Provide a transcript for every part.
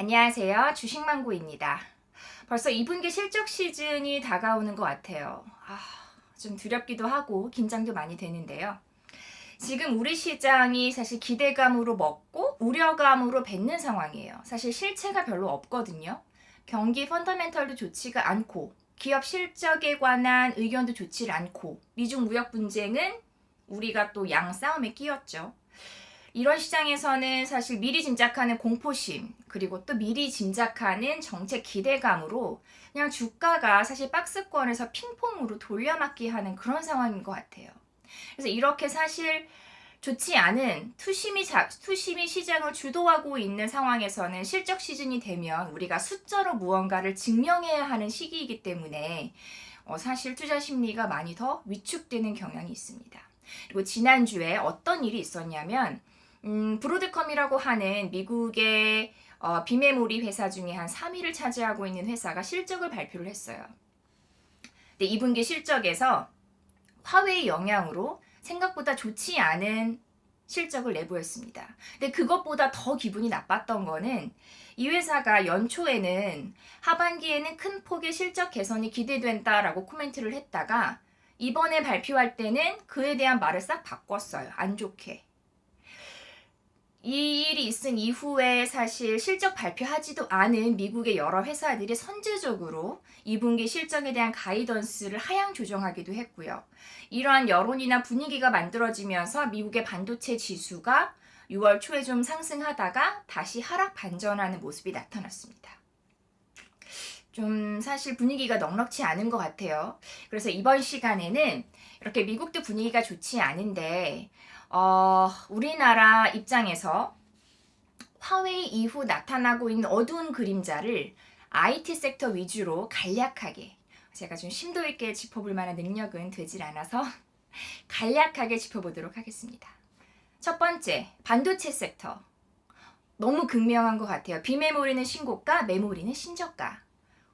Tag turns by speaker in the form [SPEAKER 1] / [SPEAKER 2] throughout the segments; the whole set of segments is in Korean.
[SPEAKER 1] 안녕하세요. 주식망고입니다. 벌써 2분기 실적 시즌이 다가오는 것 같아요. 좀 두렵기도 하고 긴장도 많이 되는데요. 지금 우리 시장이 사실 기대감으로 먹고 우려감으로 뱉는 상황이에요. 사실 실체가 별로 없거든요. 경기 펀더멘털도 좋지가 않고 기업 실적에 관한 의견도 좋지 않고 미중 무역 분쟁은 우리가 또 양 싸움에 끼었죠. 이런 시장에서는 사실 미리 짐작하는 공포심, 그리고 또 미리 짐작하는 정책 기대감으로 그냥 주가가 사실 박스권에서 핑퐁으로 돌려막기 하는 그런 상황인 것 같아요. 그래서 이렇게 사실 좋지 않은 투심이 시장을 주도하고 있는 상황에서는 실적 시즌이 되면 우리가 숫자로 무언가를 증명해야 하는 시기이기 때문에 사실 투자 심리가 많이 더 위축되는 경향이 있습니다. 그리고 지난주에 어떤 일이 있었냐면 브로드컴이라고 하는 미국의 비메모리 회사 중에 한 3위를 차지하고 있는 회사가 실적을 발표를 했어요. 근데 2분기 실적에서 화웨이 영향으로 생각보다 좋지 않은 실적을 내보였습니다. 근데 그것보다 더 기분이 나빴던 거는 이 회사가 연초에는 하반기에는 큰 폭의 실적 개선이 기대된다라고 코멘트를 했다가 이번에 발표할 때는 그에 대한 말을 싹 바꿨어요. 안 좋게. 이 일이 있은 이후에 사실 실적 발표하지도 않은 미국의 여러 회사들이 선제적으로 2분기 실적에 대한 가이던스를 하향 조정하기도 했고요. 이러한 여론이나 분위기가 만들어지면서 미국의 반도체 지수가 6월 초에 좀 상승하다가 다시 하락 반전하는 모습이 나타났습니다. 좀 사실 분위기가 넉넉지 않은 것 같아요. 그래서 이번 시간에는 이렇게 미국도 분위기가 좋지 않은데 우리나라 입장에서 화웨이 이후 나타나고 있는 어두운 그림자를 IT 섹터 위주로 간략하게, 제가 좀 심도 있게 짚어볼 만한 능력은 되질 않아서 간략하게 짚어보도록 하겠습니다. 첫 번째, 반도체 섹터. 너무 극명한 것 같아요. 비메모리는 신고가, 메모리는 신저가.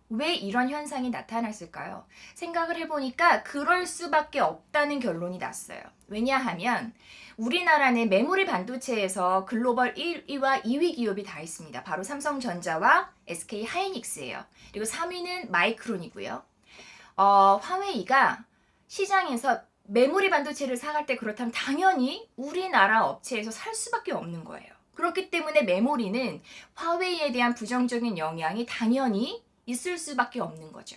[SPEAKER 1] 왜 이런 현상이 나타났을까요? 생각을 해보니까 그럴 수밖에 없다는 결론이 났어요. 왜냐하면 우리나라는 메모리 반도체에서 글로벌 1위와 2위 기업이 다 있습니다. 바로 삼성전자와 SK 하이닉스예요. 그리고 3위는 마이크론이고요. 화웨이가 시장에서 메모리 반도체를 사갈 때 그렇다면 당연히 우리나라 업체에서 살 수밖에 없는 거예요. 그렇기 때문에 메모리는 화웨이에 대한 부정적인 영향이 당연히 있을 수밖에 없는 거죠.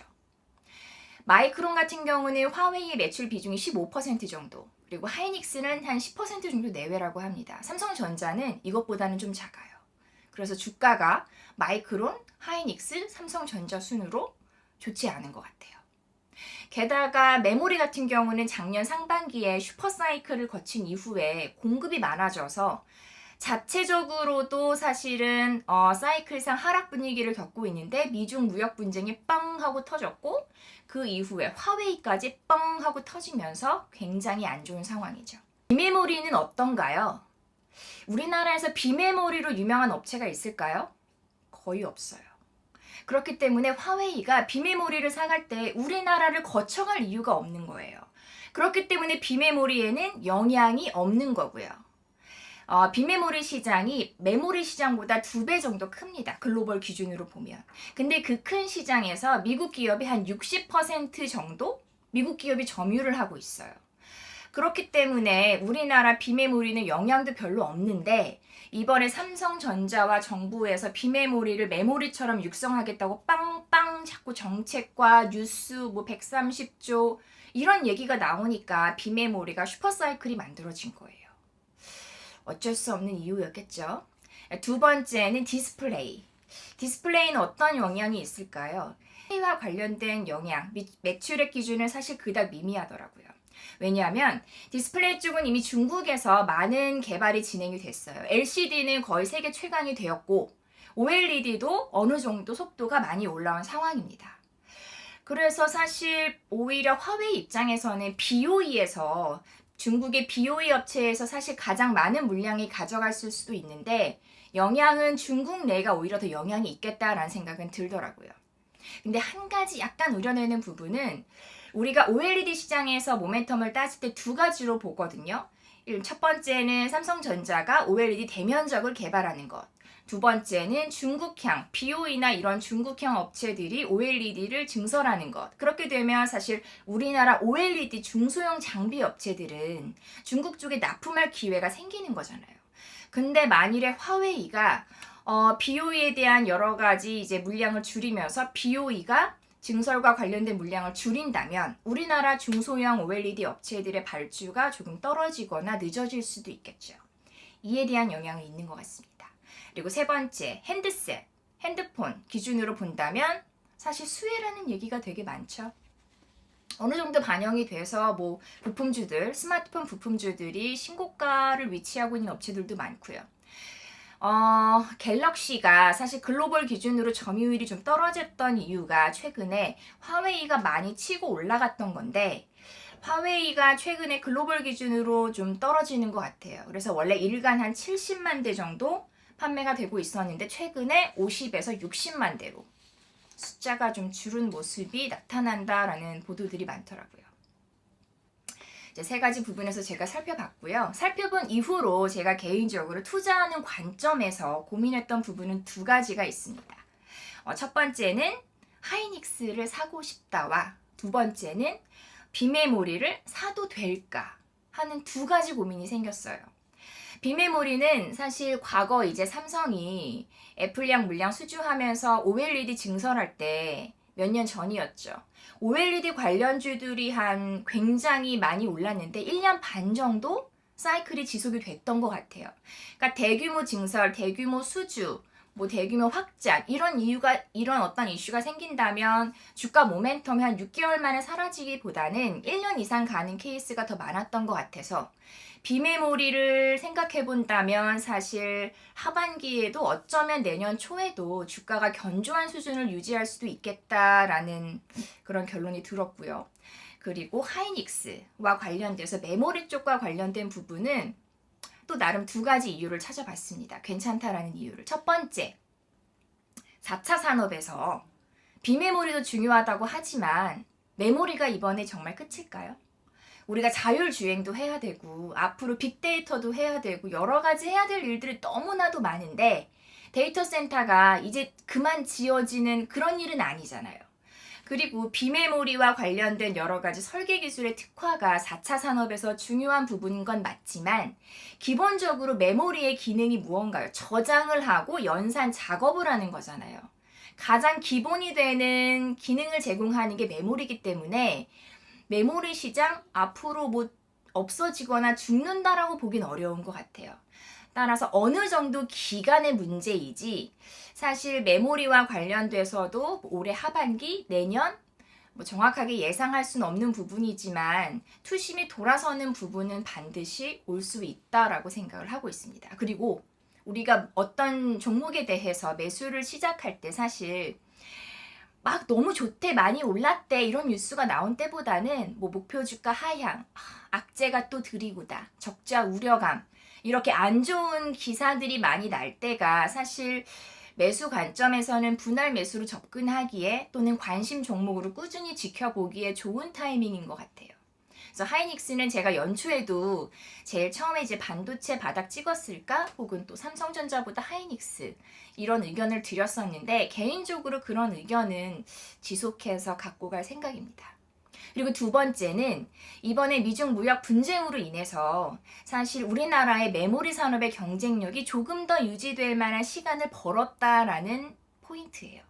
[SPEAKER 1] 마이크론 같은 경우는 화웨이의 매출 비중이 15% 정도, 그리고 하이닉스는 한 10% 정도 내외라고 합니다. 삼성전자는 이것보다는 좀 작아요. 그래서 주가가 마이크론, 하이닉스, 삼성전자 순으로 좋지 않은 것 같아요. 게다가 메모리 같은 경우는 작년 상반기에 슈퍼사이클을 거친 이후에 공급이 많아져서 자체적으로도 사실은 사이클상 하락 분위기를 겪고 있는데 미중 무역 분쟁이 빵 하고 터졌고 그 이후에 화웨이까지 빵 하고 터지면서 굉장히 안 좋은 상황이죠. 비메모리는 어떤가요? 우리나라에서 비메모리로 유명한 업체가 있을까요? 거의 없어요. 그렇기 때문에 화웨이가 비메모리를 사갈 때 우리나라를 거쳐갈 이유가 없는 거예요. 그렇기 때문에 비메모리에는 영향이 없는 거고요. 비메모리 시장이 메모리 시장보다 2배 정도 큽니다. 글로벌 기준으로 보면. 근데 그 큰 시장에서 미국 기업이 한 60% 정도 미국 기업이 점유를 하고 있어요. 그렇기 때문에 우리나라 비메모리는 영향도 별로 없는데 이번에 삼성전자와 정부에서 비메모리를 메모리처럼 육성하겠다고 빵빵 자꾸 정책과 뉴스 130조 이런 얘기가 나오니까 비메모리가 슈퍼사이클이 만들어진 거예요. 어쩔 수 없는 이유였겠죠. 두 번째는 디스플레이. 디스플레이는 어떤 영향이 있을까요? 와 관련된 영향, 매출액 기준은 사실 그닥 미미하더라고요. 왜냐하면 디스플레이 쪽은 이미 중국에서 많은 개발이 진행이 됐어요. LCD는 거의 세계 최강이 되었고 OLED도 어느 정도 속도가 많이 올라온 상황입니다. 그래서 사실 오히려 화웨이 입장에서는 BOE에서 중국의 BOE 업체에서 사실 가장 많은 물량이 가져갔을 수도 있는데 영향은 중국 내가 오히려 더 영향이 있겠다라는 생각은 들더라고요. 근데 한 가지 약간 우려내는 부분은 우리가 OLED 시장에서 모멘텀을 따질 때 2가지로 보거든요. 첫 번째는 삼성전자가 OLED 대면적을 개발하는 것. 두 번째는 중국향, BOE나 이런 중국향 업체들이 OLED를 증설하는 것. 그렇게 되면 사실 우리나라 OLED 중소형 장비 업체들은 중국 쪽에 납품할 기회가 생기는 거잖아요. 근데 만일에 화웨이가 BOE에 대한 여러 가지 이제 물량을 줄이면서 BOE가 증설과 관련된 물량을 줄인다면 우리나라 중소형 OLED 업체들의 발주가 조금 떨어지거나 늦어질 수도 있겠죠. 이에 대한 영향이 있는 것 같습니다. 그리고 세 번째, 핸드셋, 핸드폰 기준으로 본다면 사실 수혜라는 얘기가 되게 많죠. 어느 정도 반영이 돼서 뭐 부품주들, 스마트폰 부품주들이 신고가를 위치하고 있는 업체들도 많고요. 갤럭시가 사실 글로벌 기준으로 점유율이 좀 떨어졌던 이유가 최근에 화웨이가 많이 치고 올라갔던 건데 화웨이가 최근에 글로벌 기준으로 좀 떨어지는 것 같아요. 그래서 원래 일간 한 70만 대 정도 판매가 되고 있었는데 최근에 50에서 60만 대로 숫자가 좀 줄은 모습이 나타난다라는 보도들이 많더라고요. 이제 세 가지 부분에서 제가 살펴봤고요. 살펴본 이후로 제가 개인적으로 투자하는 관점에서 고민했던 부분은 두 가지가 있습니다. 첫 번째는 하이닉스를 사고 싶다와 두 번째는 비메모리를 사도 될까 하는 두 가지 고민이 생겼어요. 비메모리는 사실 과거 이제 삼성이 애플양 물량 수주하면서 OLED 증설할 때 몇 년 전이었죠. OLED 관련주들이 한 굉장히 많이 올랐는데 1년 반 정도 사이클이 지속이 됐던 것 같아요. 그러니까 대규모 증설, 대규모 수주, 뭐 대규모 확장 이런 어떤 이슈가 생긴다면 주가 모멘텀이 한 6개월 만에 사라지기보다는 1년 이상 가는 케이스가 더 많았던 것 같아서 비메모리를 생각해 본다면 사실 하반기에도 어쩌면 내년 초에도 주가가 견조한 수준을 유지할 수도 있겠다라는 그런 결론이 들었고요. 그리고 하이닉스와 관련돼서 메모리 쪽과 관련된 부분은 또 나름 두 가지 이유를 찾아봤습니다. 괜찮다라는 이유를. 첫 번째, 4차 산업에서 비메모리도 중요하다고 하지만 메모리가 이번에 정말 끝일까요? 우리가 자율주행도 해야 되고 앞으로 빅데이터도 해야 되고 여러 가지 해야 될 일들이 너무나도 많은데 데이터 센터가 이제 그만 지어지는 그런 일은 아니잖아요. 그리고 비메모리와 관련된 여러 가지 설계 기술의 특화가 4차 산업에서 중요한 부분인 건 맞지만 기본적으로 메모리의 기능이 무언가요? 저장을 하고 연산 작업을 하는 거잖아요. 가장 기본이 되는 기능을 제공하는 게 메모리이기 때문에 메모리 시장 앞으로 뭐 없어지거나 죽는다라고 보긴 어려운 것 같아요. 따라서 어느 정도 기간의 문제이지 사실 메모리와 관련돼서도 올해 하반기, 내년 뭐 정확하게 예상할 수는 없는 부분이지만 투심이 돌아서는 부분은 반드시 올 수 있다라고 생각을 하고 있습니다. 그리고 우리가 어떤 종목에 대해서 매수를 시작할 때 사실 막 너무 좋대, 많이 올랐대 이런 뉴스가 나온 때보다는 뭐 목표 주가 하향, 악재가 또 들이고다, 적자 우려감 이렇게 안 좋은 기사들이 많이 날 때가 사실 매수 관점에서는 분할 매수로 접근하기에 또는 관심 종목으로 꾸준히 지켜보기에 좋은 타이밍인 것 같아요. 그래서 하이닉스는 제가 연초에도 제일 처음에 이제 반도체 바닥 찍었을까 혹은 또 삼성전자보다 하이닉스 이런 의견을 드렸었는데 개인적으로 그런 의견은 지속해서 갖고 갈 생각입니다. 그리고 두 번째는 이번에 미중 무역 분쟁으로 인해서 사실 우리나라의 메모리 산업의 경쟁력이 조금 더 유지될 만한 시간을 벌었다라는 포인트예요.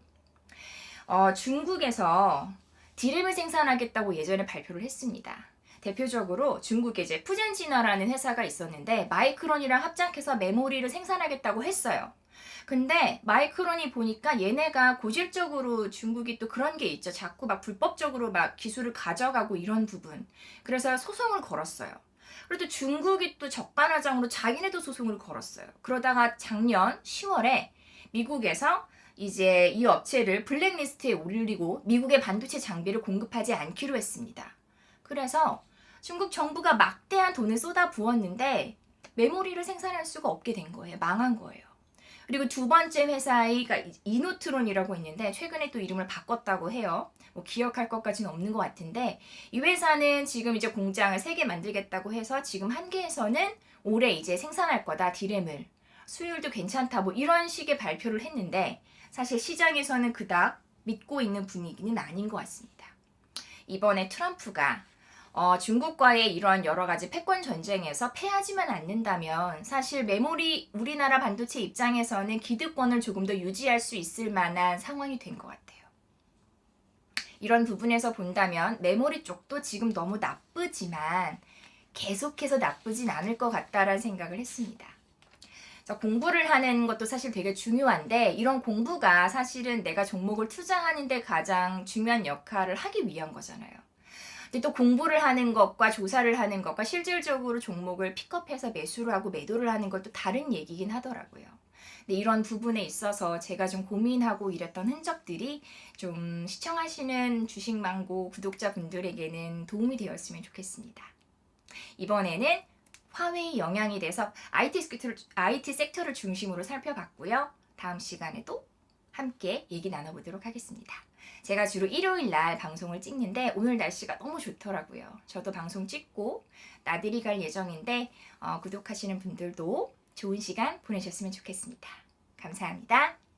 [SPEAKER 1] 중국에서 디램을 생산하겠다고 예전에 발표를 했습니다. 대표적으로 중국에 이제 푸젠진화라는 회사가 있었는데 마이크론이랑 합작해서 메모리를 생산하겠다고 했어요. 근데 마이크론이 보니까 얘네가 고질적으로 중국이 또 그런 게 있죠. 자꾸 막 불법적으로 막 기술을 가져가고 이런 부분. 그래서 소송을 걸었어요. 그리고 또 중국이 또 적반하장으로 자기네도 소송을 걸었어요. 그러다가 작년 10월에 미국에서 이제 이 업체를 블랙리스트에 올리고 미국의 반도체 장비를 공급하지 않기로 했습니다. 그래서 중국 정부가 막대한 돈을 쏟아 부었는데 메모리를 생산할 수가 없게 된 거예요. 망한 거예요. 그리고 두 번째 회사가 이노트론이라고 있는데 최근에 또 이름을 바꿨다고 해요. 뭐 기억할 것까지는 없는 것 같은데 이 회사는 지금 이제 공장을 3개 만들겠다고 해서 지금 한 개에서는 올해 이제 생산할 거다 디램을. 수율도 괜찮다 뭐 이런 식의 발표를 했는데 사실 시장에서는 그닥 믿고 있는 분위기는 아닌 것 같습니다. 이번에 트럼프가 중국과의 이런 여러 가지 패권 전쟁에서 패하지만 않는다면 사실 메모리 우리나라 반도체 입장에서는 기득권을 조금 더 유지할 수 있을 만한 상황이 된 것 같아요. 이런 부분에서 본다면 메모리 쪽도 지금 너무 나쁘지만 계속해서 나쁘진 않을 것 같다라는 생각을 했습니다. 공부를 하는 것도 사실 되게 중요한데 이런 공부가 사실은 내가 종목을 투자하는 데 가장 중요한 역할을 하기 위한 거잖아요. 근데 또 공부를 하는 것과 조사를 하는 것과 실질적으로 종목을 픽업해서 매수를 하고 매도를 하는 것도 다른 얘기긴 하더라고요. 근데 이런 부분에 있어서 제가 좀 고민하고 이랬던 흔적들이 좀 시청하시는 주식망고 구독자분들에게는 도움이 되었으면 좋겠습니다. 이번에는 화웨이 영향이 돼서 IT 섹터를 중심으로 살펴봤고요. 다음 시간에도 함께 얘기 나눠보도록 하겠습니다. 제가 주로 일요일 날 방송을 찍는데 오늘 날씨가 너무 좋더라고요. 저도 방송 찍고 나들이 갈 예정인데 구독하시는 분들도 좋은 시간 보내셨으면 좋겠습니다. 감사합니다.